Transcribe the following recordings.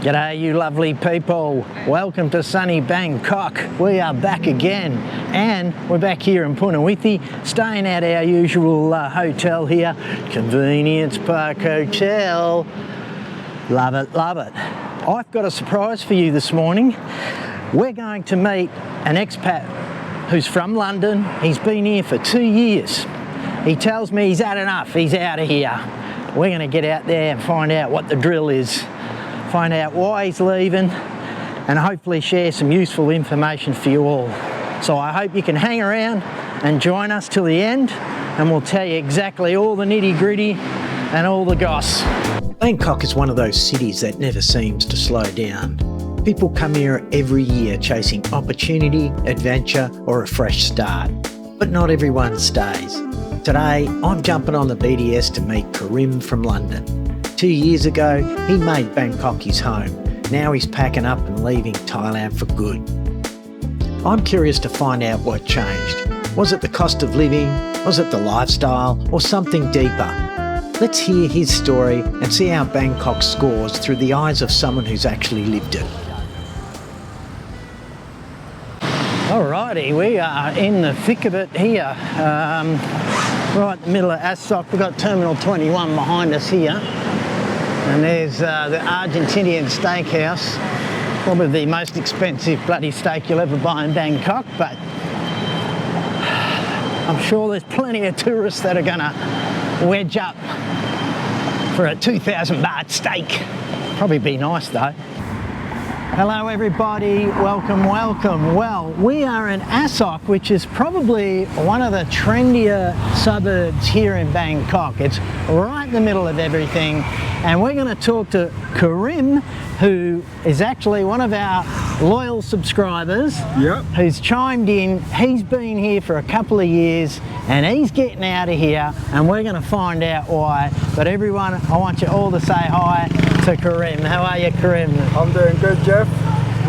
G'day you lovely people, welcome to sunny Bangkok. We are back again and we're back here in Punawiti, staying at our usual hotel here, Convenience Park Hotel. Love it, love it. I've got a surprise for you this morning. We're going to meet an expat who's from London. He's been here for 2 years. He tells me he's had enough, he's out of here. We're going to get out there and find out what the drill is. Find out why he's leaving and hopefully share some useful information for you all. So I hope you can hang around and join us till the end and we'll tell you exactly all the nitty gritty and all the goss. Bangkok is one of those cities that never seems to slow down. People come here every year chasing opportunity, adventure or a fresh start. But not everyone stays. Today I'm jumping on the BTS to meet Karim from London. 2 years ago, he made Bangkok his home. Now he's packing up and leaving Thailand for good. I'm curious to find out what changed. Was it the cost of living? Was it the lifestyle? Or something deeper? Let's hear his story and see how Bangkok scores through the eyes of someone who's actually lived it. Alrighty, we are in the thick of it here. Right in the middle of Asok. We've got Terminal 21 behind us here. And there's the Argentinian steakhouse, probably the most expensive bloody steak you'll ever buy in Bangkok, but I'm sure there's plenty of tourists that are gonna wedge up for a 2,000 baht steak. Probably be nice though. Hello everybody, welcome, welcome. Well, we are in Asok, which is probably one of the trendier suburbs here in Bangkok. It's right in the middle of everything. And we're going to talk to Karim, who is actually one of our loyal subscribers. Yep. Who's chimed in. He's been here for a couple of years and he's getting out of here and we're going to find out why. But everyone, I want you all to say hi to Karim. How are you, Karim? I'm doing good, Jeff.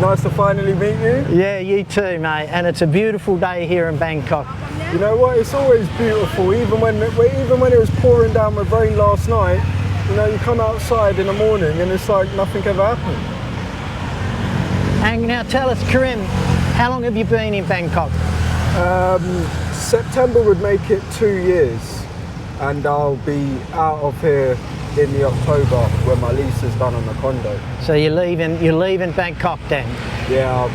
Nice to finally meet you. Yeah, you too, mate. And it's a beautiful day here in Bangkok. You know what? It's always beautiful, even when it was pouring down with rain last night. You know, you come outside in the morning and it's like nothing ever happened. And now tell us, Karim, how long have you been in Bangkok? September would make it 2 years, and I'll be out of here in the October when my lease is done on the condo. So you're leaving Bangkok then? Yeah,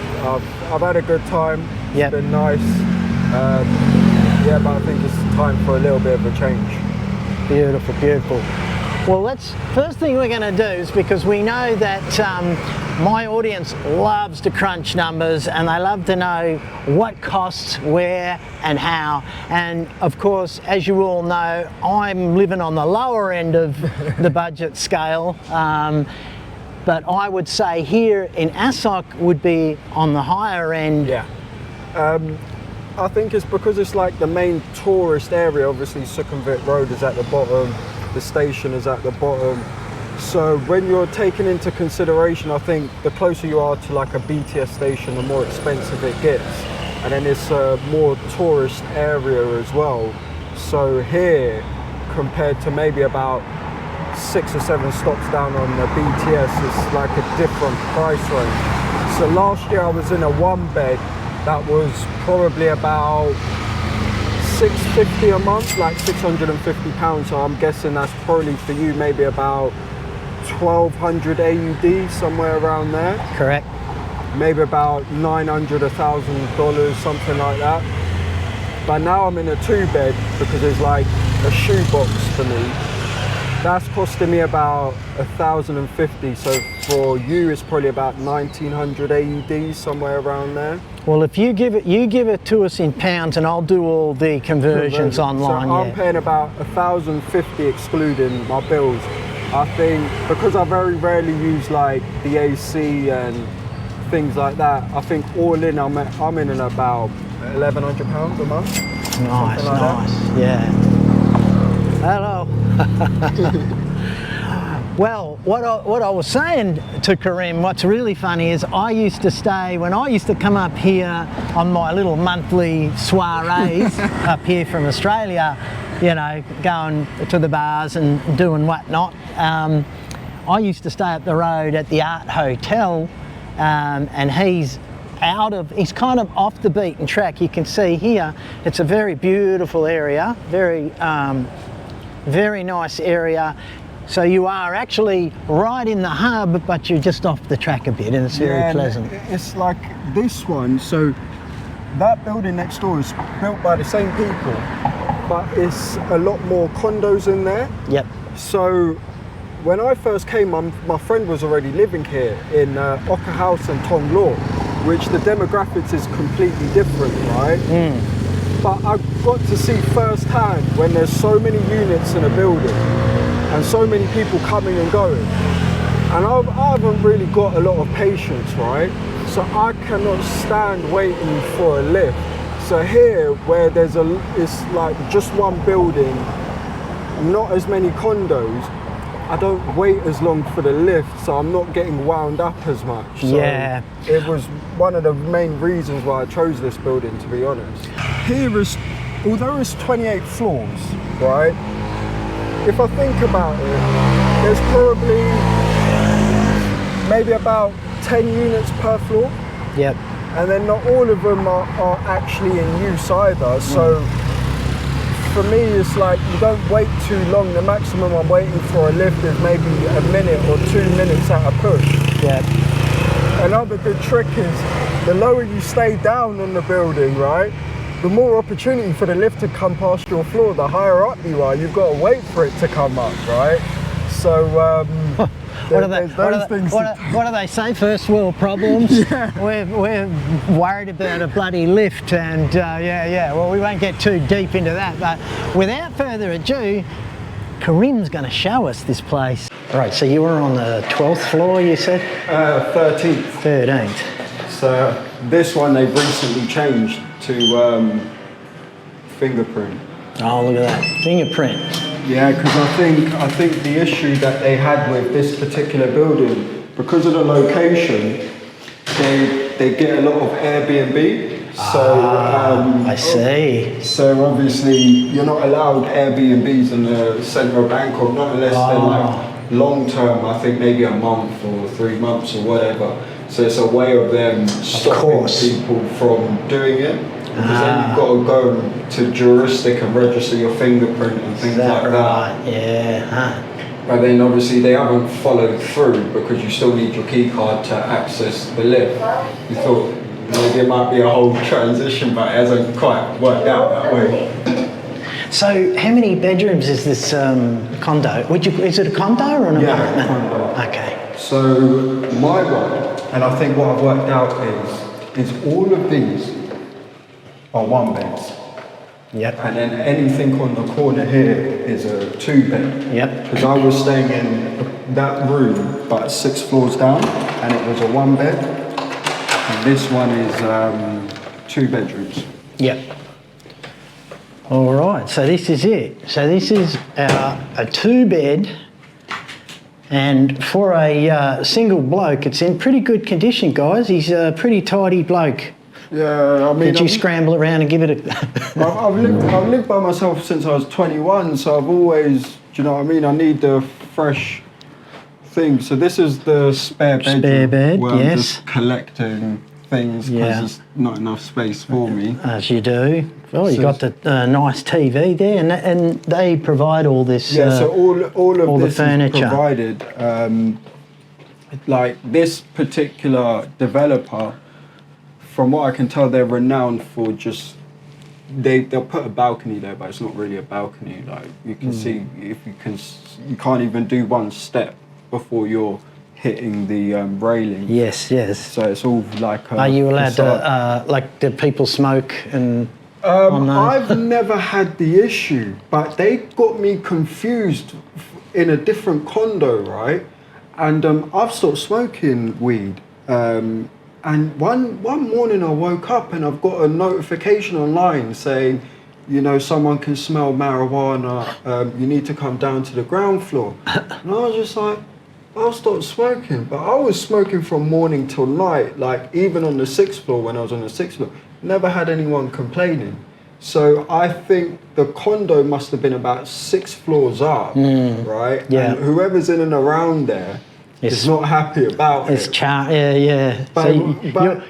I've had a good time. Yep. It's been nice. Yeah, but I think it's time for a little bit of a change. Beautiful, beautiful. Well, first thing we're going to do is, because we know that my audience loves to crunch numbers and they love to know what costs, where and how. And of course, as you all know, I'm living on the lower end of the budget scale. But I would say here in Asok would be on the higher end. Yeah. I think it's because it's like the main tourist area. Obviously, Sukhumvit Road is at the bottom. The station is at the bottom. So when you're taking into consideration, I think the closer you are to like a BTS station, the more expensive it gets. And then it's a more tourist area as well. So here, compared to maybe about 6 or 7 stops down on the BTS, it's like a different price range. So last year I was in a 1-bed that was probably about $650 a month, like £650. So I'm guessing that's probably for you maybe about 1,200 AUD, somewhere around there. Correct. Maybe about $900, $1,000, something like that. But now I'm in a 2-bed because there's like a shoebox for me. That's costing me about 1,050. So for you, it's probably about 1,900 AUD, somewhere around there. Well, if you give it to us in pounds, and I'll do all the conversions online. So I'm paying about 1,050 excluding my bills. I think because I very rarely use like the AC and things like that, I think all in I'm in about £1,100 a month. Nice, like nice, that. Yeah. Hello. Well, what I was saying to Karim, what's really funny is when I used to come up here on my little monthly soirees up here from Australia, you know, going to the bars and doing whatnot, I used to stay up the road at the Art Hotel, and he's kind of off the beaten track. You can see here, it's a very beautiful area, very nice area. So you are actually right in the hub, but you're just off the track a bit, and it's very pleasant. It's like this one, so that building next door is built by the same people, but it's a lot more condos in there. Yep. So when I first came, my friend was already living here in Ocker House and Tong Law, which the demographics is completely different, right? But I got to see firsthand when there's so many units in a building and so many people coming and going. And I haven't really got a lot of patience, right? So I cannot stand waiting for a lift. So here, where it's like just one building, not as many condos, I don't wait as long for the lift, so I'm not getting wound up as much. So yeah. It was one of the main reasons why I chose this building, to be honest. Here is, although it's 28 floors, right? If I think about it, there's probably maybe about 10 units per floor. Yep. And then not all of them are actually in use either. So for me, it's like you don't wait too long. The maximum I'm waiting for a lift is maybe a minute or 2 minutes at a push. Yep. Another good trick is the lower you stay down on the building, right? The more opportunity for the lift to come past your floor, the higher up you are. You've got to wait for it to come up, right? So what do they say? First world problems. Yeah. We're worried about a bloody lift, and well, we won't get too deep into that. But without further ado, Karim's going to show us this place. All right, so you were on the 12th floor, you said? 13th. 13th. So this one they've recently changed to fingerprint. Oh, look at that, fingerprint. Yeah, because I think the issue that they had with this particular building, because of the location, they get a lot of Airbnb. So I see. So obviously you're not allowed Airbnbs in the centre of Bangkok, not unless they're like long term. I think maybe a month or 3 months or whatever. So it's a way of them stopping people from doing it. Because then you've got to go to juristic and register your fingerprint and things like that. Yeah. But then obviously they haven't followed through because you still need your key card to access the lift. You thought maybe it might be a whole transition, but it hasn't quite worked out that way. So how many bedrooms is this condo? Is it a condo or an apartment? Condo. Okay. So my one, and I think what I've worked out is all of these are 1 beds. Yep. And then anything on the corner here is a 2 bed. Yep. Because I was staying in that room, but 6 floors down, and it was a 1 bed. And this one is 2 bedrooms. Yep. All right, so this is it. So this is a 2 bed, and for a single bloke, it's in pretty good condition, guys. He's a pretty tidy bloke. Yeah, I mean... Did you scramble around and give it a... I've lived by myself since I was 21, so I've always, do you know what I mean? I need the fresh thing. So this is the spare bedroom. Spare bed, where yes. I'm just collecting things because there's not enough space for me. As you do. Oh, you got the nice TV there, and they provide all this. Yeah, so all of this the furniture is provided. Like this particular developer, from what I can tell, they're renowned for just they'll put a balcony there, but it's not really a balcony. Like you can see, if you can't even do one step before you're hitting the railing. Yes, yes. So it's all like. Are you allowed to do people smoke and? I've never had the issue, but they got me confused in a different condo, right? And I've stopped smoking weed. And one morning I woke up and I've got a notification online saying, you know, someone can smell marijuana, you need to come down to the ground floor. And I was just like, I'll stop smoking. But I was smoking from morning till night, like even on the 6th floor when I was on the 6th floor. Never had anyone complaining. So I think the condo must have been about 6 floors up, right? Yeah. And whoever's in and around there is not happy about it. Yeah. So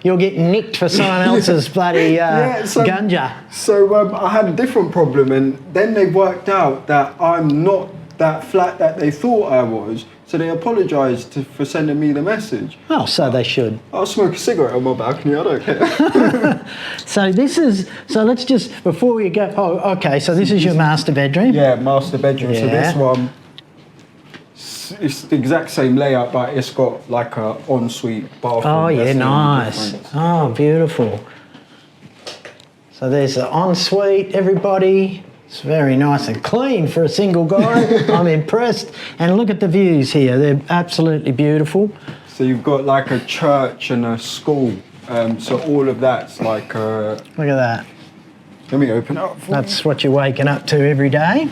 you're getting nicked for someone else's bloody ganja. So I had a different problem, and then they worked out that I'm not that flat that they thought I was. So they apologised for sending me the message. Oh, so they should. I'll smoke a cigarette on my balcony, I don't care. So let's just, before we go, okay, so this is your master bedroom? Yeah, master bedroom. Yeah. So this one, it's the exact same layout, but it's got like a ensuite bathroom. Oh, yeah, That's the only nice. difference. Oh, beautiful. So there's the ensuite, everybody. It's very nice and clean for a single guy. I'm impressed. And look at the views here. They're absolutely beautiful. So you've got like a church and a school. So all of that's like Look at that. Let me open it up for That's what you're waking up to every day.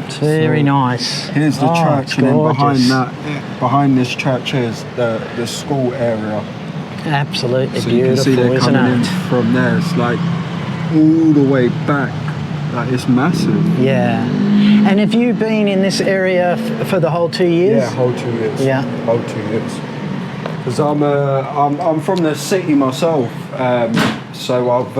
It's very nice. Here's the church, and then behind this church is the school area. Absolutely So beautiful, you can see they're isn't coming in it? from there. It's like all the way back. Like it's massive. Yeah. And have you been in this area for the whole 2 years? Yeah, whole 2 years. Yeah. Whole 2 years. Because I'm from the city myself, so I've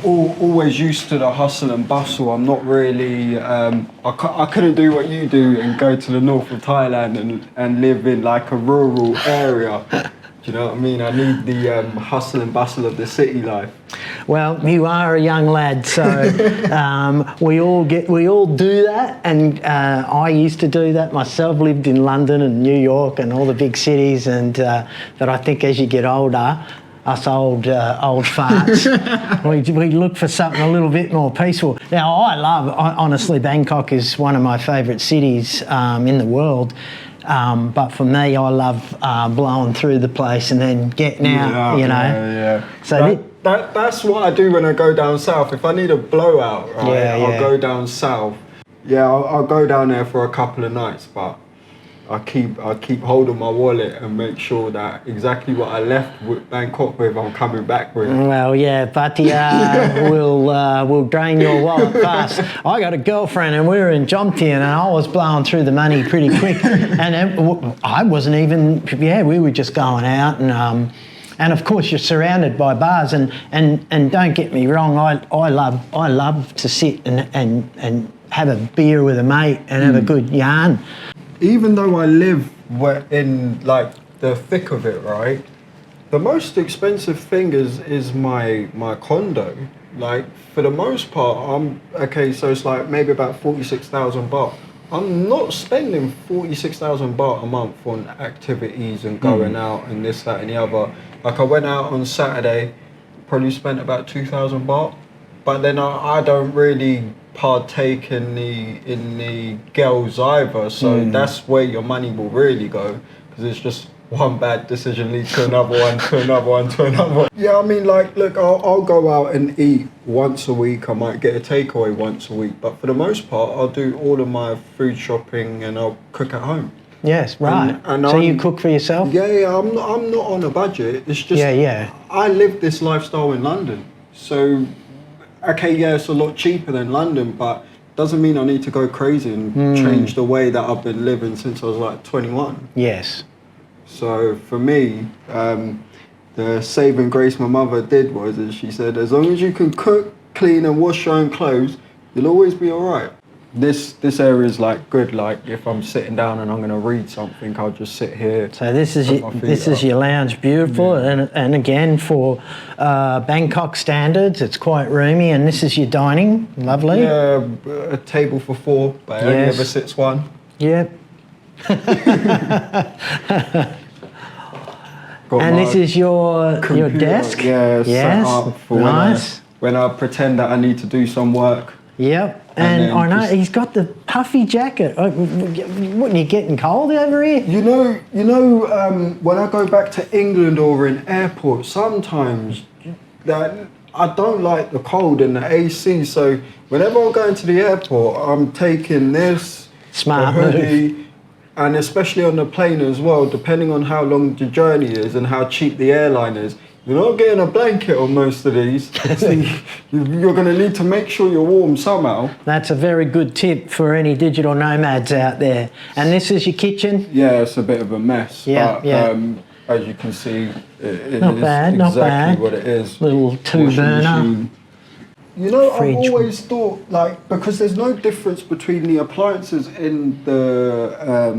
always used to the hustle and bustle. I'm not really, I couldn't do what you do and go to the north of Thailand and live in like a rural area. Do you know what I mean? I need the hustle and bustle of the city life. Well, you are a young lad, so we all do that, and I used to do that myself. Lived in London and New York and all the big cities, and but I think as you get older, us old farts, we look for something a little bit more peaceful. Now, honestly, Bangkok is one of my favourite cities in the world. But for me, I love blowing through the place and then getting out, you know. Yeah. So that's what I do when I go down south. If I need a blowout, right, I'll go down south. Yeah, I'll go down there for a couple of nights, but I keep hold of my wallet and make sure that exactly what I left with Bangkok with, I'm coming back with. Well, yeah, but we'll drain your wallet fast. I got a girlfriend and we were in Jomtien and I was blowing through the money pretty quick. And I wasn't even, we were just going out and of course you're surrounded by bars and don't get me wrong, I love to sit and have a beer with a mate and have a good yarn. Even though I live in like the thick of it, right? The most expensive thing is my condo. Like for the most part, so it's like maybe about 46,000 baht. I'm not spending 46,000 baht a month on activities and going out and this, that, and the other. Like I went out on Saturday, probably spent about 2,000 baht, but then I don't really partake in the girls either, so that's where your money will really go, because it's just one bad decision leads to another one, to another one, to another one. Yeah, I mean, like, look, I'll go out and eat once a week. I might get a takeaway once a week, but for the most part, I'll do all of my food shopping and I'll cook at home. Yes, right. And so you cook for yourself? Yeah, I'm not on a budget. It's just I live this lifestyle in London, so. Okay, yeah, it's a lot cheaper than London, but doesn't mean I need to go crazy and change the way that I've been living since I was like 21. Yes. So for me, the saving grace my mother did was that she said, as long as you can cook, clean and wash your own clothes, you'll always be all right. This area is like good, like if I'm sitting down and I'm going to read something, I'll just sit here. So this is your lounge, beautiful, and again for Bangkok standards, it's quite roomy, and this is your dining, lovely. Yeah, a table for 4, but it only ever sits 1. Yep. And this is your desk? Yeah, yes. set up for nice. When I pretend that I need to do some work. Yep. And I know he's got the puffy jacket. What, you getting cold over here? You know, when I go back to England or in airports, sometimes that I don't like the cold and the AC. So whenever I'm going to the airport, I'm taking this smart hoodie, and especially on the plane as well. Depending on how long the journey is and how cheap the airline is, You're not getting a blanket on most of these. So you're going to need to make sure you're warm somehow. That's a very good tip for any digital nomads out there. And this is your kitchen? Yeah, it's a bit of a mess. Yeah, but, yeah. As you can see, it Not is bad, exactly not bad. what it is. Little two-burner. You know, Fridge. I've always thought, like, because there's no difference between the appliances in a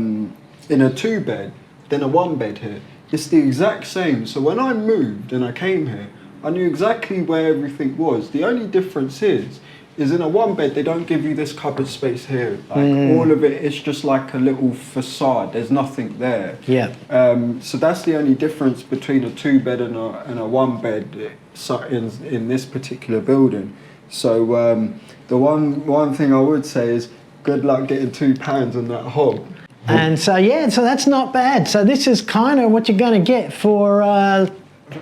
2-bed than a 1-bed here. It's the exact same. So when I moved and I came here, I knew exactly where everything was. The only difference is in a 1-bed, they don't give you this cupboard space here. Like all of it is just like a little facade. There's nothing there. Yeah. So that's the only difference between a 2-bed and a 1-bed in this particular building. So the one thing I would say is good luck getting £2 on that hob. And so, yeah, so that's not bad. So this is kind of what you're going to get for...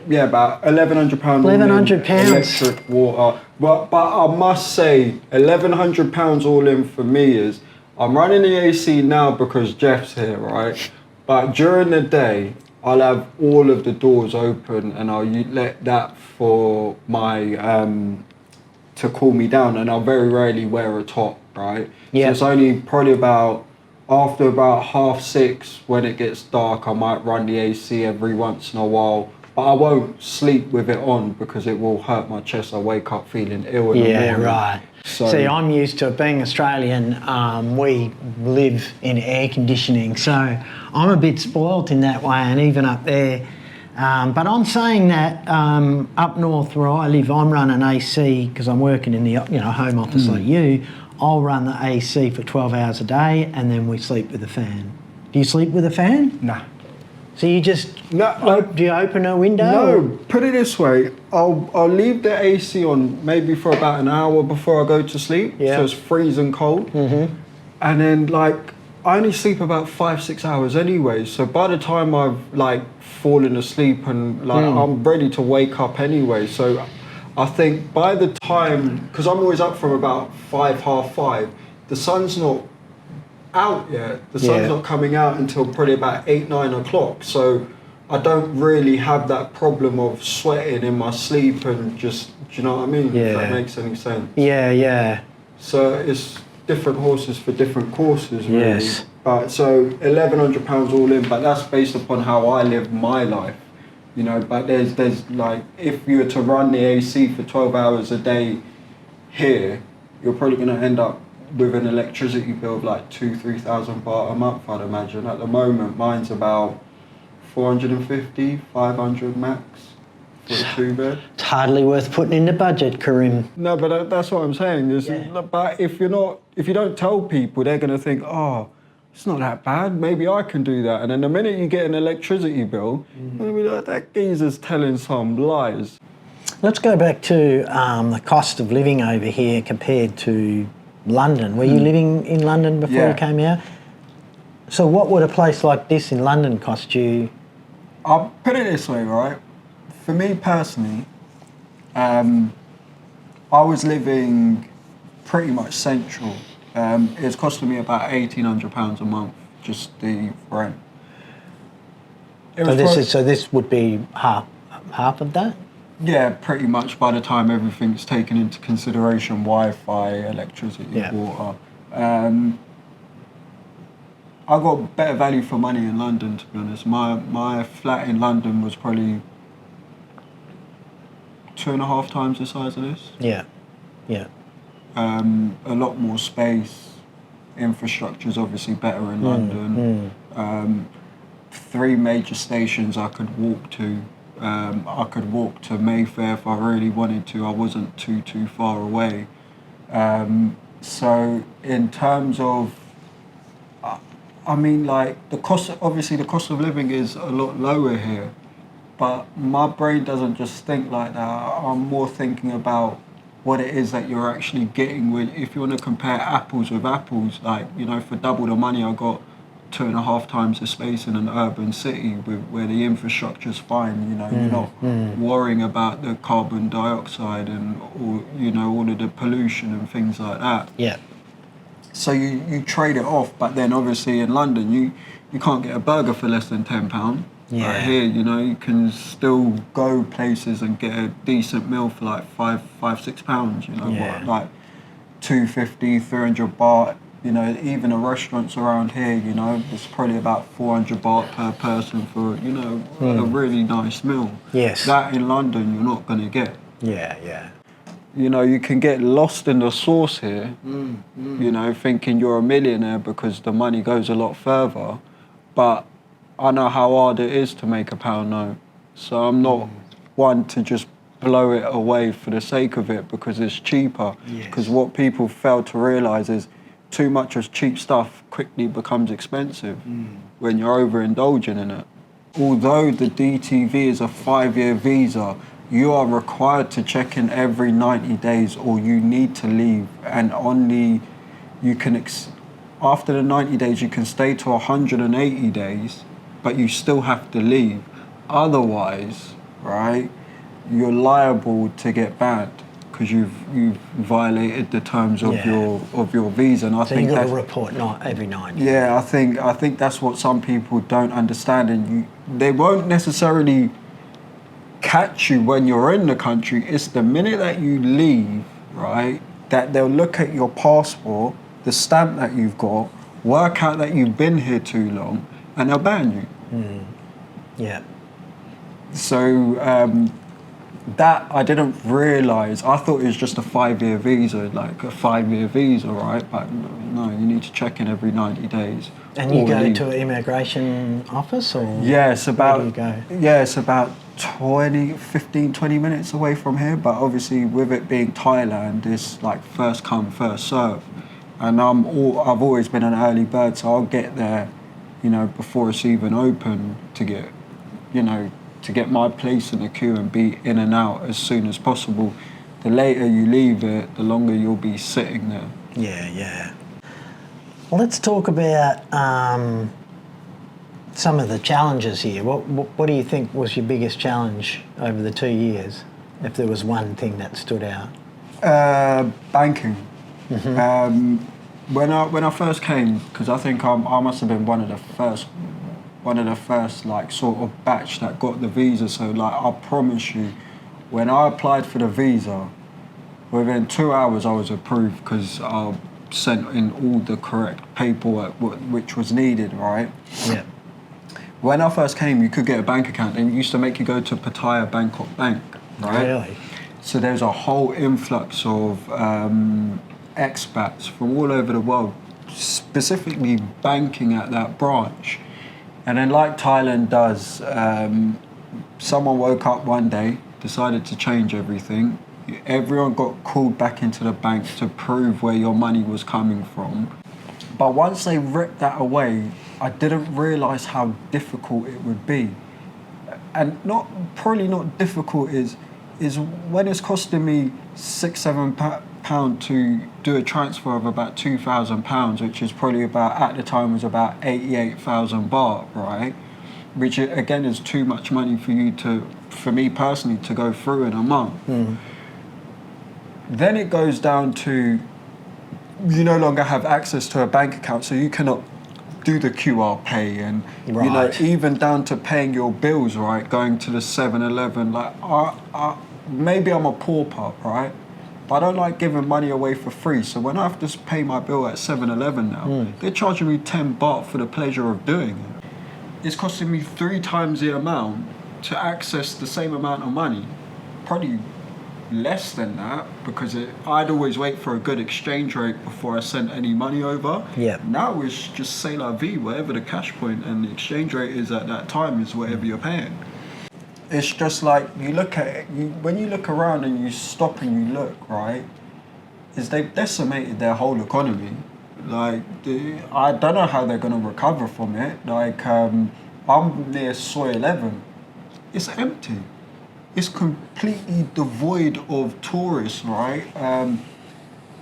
yeah, about £1,100. £1,100. Electric, water. But I must say, £1,100 all in for me is, I'm running the AC now because Jeff's here, right? But during the day, I'll have all of the doors open and I'll let that for my, to cool me down, and I'll very rarely wear a top, right? Yeah. So it's only probably after about 6:30 when it gets dark, I might run the AC every once in a while. But I won't sleep with it on because it will hurt my chest. I wake up feeling ill in the morning. Yeah, right. So, see, I'm used to it. Being Australian, we live in air conditioning, so I'm a bit spoilt in that way, and even up there. But I'm saying that up north where I live, I'm running AC because I'm working in the home office like you. I'll run the AC for 12 hours a day, and then we sleep with a fan. Do you sleep with a fan? Nah. So you just do you open a window? No, put it this way. I'll leave the AC on maybe for about an hour before I go to sleep. Yeah. So it's freezing cold. Mm-hmm. And then like I only sleep about 5-6 hours anyway. So by the time I've like fallen asleep and like I'm ready to wake up anyway. So I think by the time, because I'm always up from about 5, 5:30, the sun's not out yet. The sun's not coming out until probably about 8, 9 o'clock. So I don't really have that problem of sweating in my sleep and just, do you know what I mean? Yeah. If that makes any sense. Yeah, yeah. So it's different horses for different courses, really. Yes. So £1,100 all in, but that's based upon how I live my life. You know, but there's like, if you were to run the AC for 12 hours a day here, you're probably going to end up with an electricity bill of like 2,000-3,000 baht a month, I'd imagine. At the moment, mine's about 450, 500 max for a 2-bed. It's hardly worth putting in the budget, Karim. No, but that's what I'm saying. But if you don't tell people, they're going to think, oh, it's not that bad. Maybe I can do that. And then the minute you get an electricity bill, you'll be like, that geezer's telling some lies. Let's go back to the cost of living over here compared to London. Were you living in London before you came out? So what would a place like this in London cost you? I'll put it this way, right? For me personally, I was living pretty much central. It's costing me about £1,800 a month, just the rent. So this would be half of that? Yeah, pretty much by the time everything's taken into consideration, Wi-Fi, electricity, water. I got better value for money in London, to be honest. My flat in London was probably 2.5 times the size of this. Yeah, yeah. A lot more space. Infrastructure's obviously better in London. 3 major stations I could walk to. I could walk to Mayfair if I really wanted to. I wasn't too far away. So in terms of, I mean, like the cost of living is a lot lower here, but my brain doesn't just think like that. I'm more thinking about what it is that you're actually getting. If you want to compare apples with apples, like, you know, for double the money I got 2.5 times the space in an urban city where the infrastructure's fine. You know, you're not worrying about the carbon dioxide and all of the pollution and things like that. Yeah. So you trade it off, but then obviously in London you can't get a burger for less than £10. Yeah. Right here, you know, you can still go places and get a decent meal for like £5-6, you know, Yeah. what, like 250, 300 baht. You know, even the restaurants around here, you know, it's probably about 400 baht per person for, you know, a really nice meal. Yes. That in London, you're not going to get. Yeah, yeah. You know, you can get lost in the sauce here, you know, thinking you're a millionaire because the money goes a lot further. But I know how hard it is to make a pound note. So I'm not one to just blow it away for the sake of it because it's cheaper. Because what people fail to realise is too much of cheap stuff quickly becomes expensive when you're overindulging in it. Although the DTV is a 5-year visa, you are required to check in every 90 days or you need to leave, and only you can, after the 90 days you can stay to 180 days, but you still have to leave. Otherwise, right, you're liable to get banned because you've violated the terms of your visa. And I So think you've got to report not every 90 days. Yeah, I think that's what some people don't understand, and they won't necessarily catch you when you're in the country. It's the minute that you leave, right, that they'll look at your passport, the stamp that you've got, work out that you've been here too long, and they'll ban you. Yeah. So that I didn't realise. I thought it was just a 5-year visa, like a 5-year visa, right? But no, you need to check in every 90 days. And you go to an immigration office, or yeah, it's about where do you go? Yeah, it's about 15-20 minutes away from here. But obviously, with it being Thailand, it's like first come, first serve. And I've always been an early bird, so I'll get there, you know, before it's even open to get, you know, to get my place in the queue and be in and out as soon as possible. The later you leave it, the longer you'll be sitting there. Yeah, yeah. Well, let's talk about some of the challenges here. What do you think was your biggest challenge over the 2 years, if there was one thing that stood out? Banking. When I first came, because I think I must have been one of the first like sort of batch that got the visa. So like I promise you, when I applied for the visa, within 2 hours I was approved because I sent in all the correct paperwork which was needed, right? Yeah. When I first came, you could get a bank account. They used to make you go to Pattaya Bangkok Bank, right? Really? So there's a whole influx of expats from all over the world, specifically banking at that branch. And then like Thailand does, someone woke up one day, decided to change everything. Everyone got called back into the bank to prove where your money was coming from. But once they ripped that away, I didn't realise how difficult it would be. And probably not difficult is when it's costing me £6-7 to do a transfer of about £2,000, which is probably about, at the time was about 88,000 baht, right? Which again is too much money for me personally to go through in a month. Then it goes down to you no longer have access to a bank account, so you cannot do the QR pay, and you know, even down to paying your bills, right? Going to the 7-Eleven, like maybe I'm a pauper, right? But I don't like giving money away for free. So when I have to pay my bill at 7-Eleven now, they're charging me 10 baht for the pleasure of doing it. It's costing me 3 times the amount to access the same amount of money, probably less than that, because I'd always wait for a good exchange rate before I sent any money over. Yeah. Now it's just c'est la vie, whatever the cash point and the exchange rate is at that time is whatever you're paying. It's just like, you look at it, when you look around and you stop and you look, right, is they've decimated their whole economy. Like, I don't know how they're going to recover from it. Like, I'm near Soy 11. It's empty. It's completely devoid of tourists, right?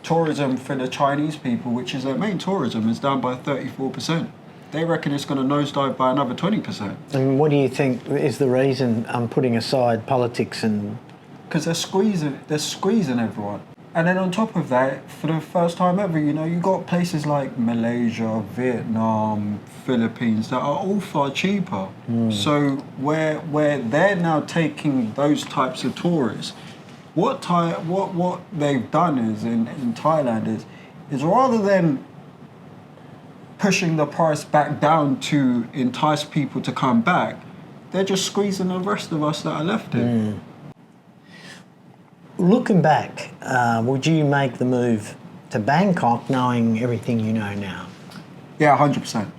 Tourism for the Chinese people, which is their main tourism, is down by 34%. They reckon it's going to nosedive by another 20%. And what do you think is the reason, putting aside politics and... Because they're squeezing everyone. And then on top of that, for the first time ever, you know, you got places like Malaysia, Vietnam, Philippines that are all far cheaper. So where they're now taking those types of tourists, what they've done is in Thailand is rather than pushing the price back down to entice people to come back, they're just squeezing the rest of us that are left here. Looking back, would you make the move to Bangkok knowing everything you know now? Yeah, 100%.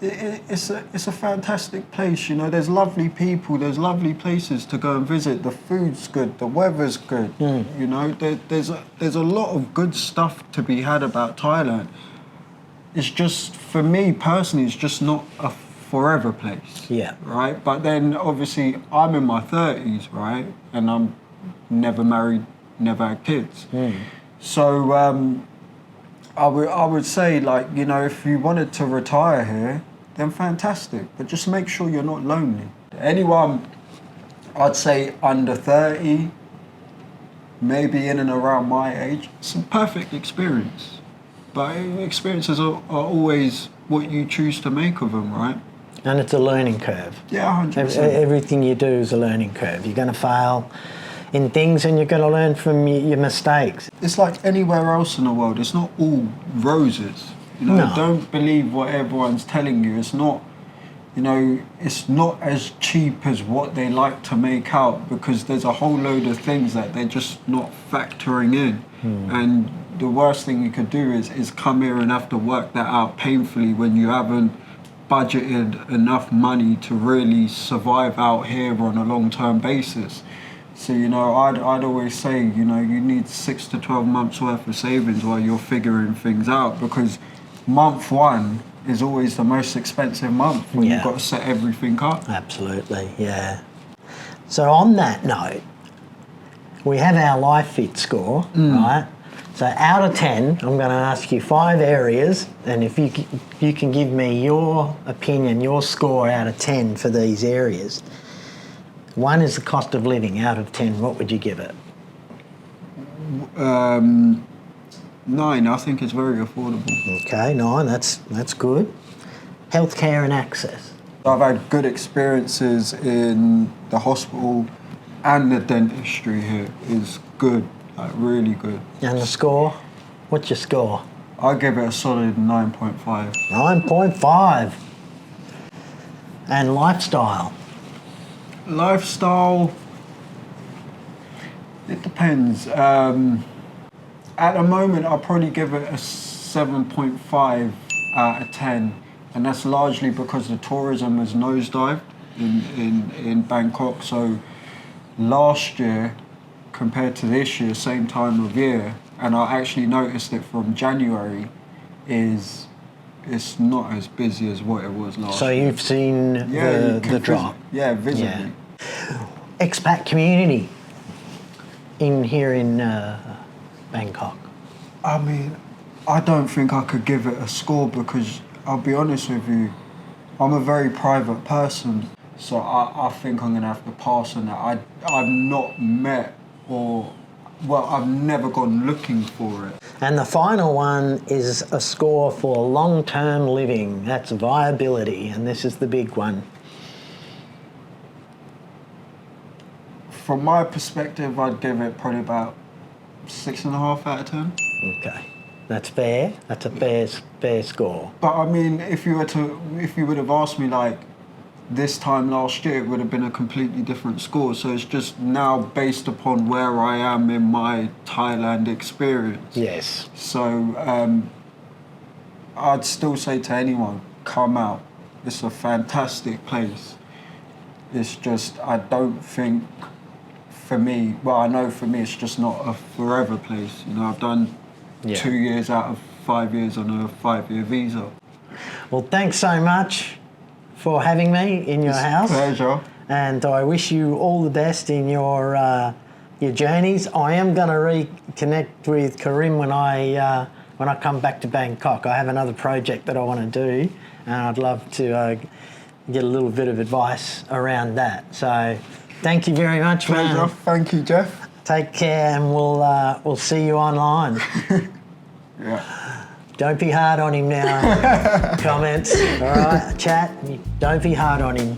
It's a fantastic place, you know. There's lovely people, there's lovely places to go and visit. The food's good, the weather's good. You know, there's a lot of good stuff to be had about Thailand. It's just, for me personally, it's just not a forever place. Yeah. Right? But then obviously I'm in my 30s, right? And I'm never married, never had kids. So I would say, like, you know, if you wanted to retire here, then fantastic. But just make sure you're not lonely. Anyone, I'd say under 30, maybe in and around my age, it's a perfect experience. But experiences are always what you choose to make of them, right? And it's a learning curve. Yeah, 100%. Everything you do is a learning curve. You're going to fail in things and you're going to learn from your mistakes. It's like anywhere else in the world. It's not all roses. You know, No. Don't believe what everyone's telling you. It's not, you know, it's not as cheap as what they like to make out, because there's a whole load of things that they're just not factoring in. And the worst thing you could do is come here and have to work that out painfully when you haven't budgeted enough money to really survive out here on a long-term basis. So, you know, I'd always say, you know, you need 6 to 12 months worth of savings while you're figuring things out, because month one is always the most expensive month when you've got to set everything up. Absolutely, yeah. So on that note, we have our Life Fit score, right? So out of 10, I'm going to ask you 5 areas, and if you can give me your opinion, your score out of 10 for these areas. 1 is the cost of living. Out of 10, what would you give it? 9, I think it's very affordable. Okay, 9, that's good. Healthcare and access. I've had good experiences in the hospital, and the dentistry here is good, like really good. And the score? What's your score? I give it a solid 9.5. 9.5. And lifestyle? Lifestyle, it depends. At the moment, I'll probably give it a 7.5 out of 10. And that's largely because the tourism has nosedived in Bangkok. So last year, compared to this year, same time of year, and I actually noticed it from January, it's not as busy as what it was last year. So you've seen the drop? Visibly. Yeah. Expat community here in Bangkok? I mean, I don't think I could give it a score, because I'll be honest with you, I'm a very private person, so I think I'm going to have to pass on that. I've not met I've never gone looking for it. And the final one is a score for long-term living. That's viability, and this is the big one. From my perspective, I'd give it probably about 6.5 out of 10. Okay, that's fair. That's a fair score. But I mean, if you would have asked me like this time last year, it would have been a completely different score. So it's just now based upon where I am in my Thailand experience. Yes. So I'd still say to anyone, come out. It's a fantastic place. It's just, I don't think for me, well, I know for me it's just not a forever place. You know, I've done 2 years out of 5 years on a 5-year visa. Well, thanks so much for having me in your house. Pleasure. And I wish you all the best in your journeys. I am going to reconnect with Karim when I come back to Bangkok. I have another project that I want to do, and I'd love to get a little bit of advice around that. So thank you very much, Pleasure. man. Thank you, Jeff. Take care, and we'll see you online. Yeah. Don't be hard on him now. Comments, all right? Chat, don't be hard on him.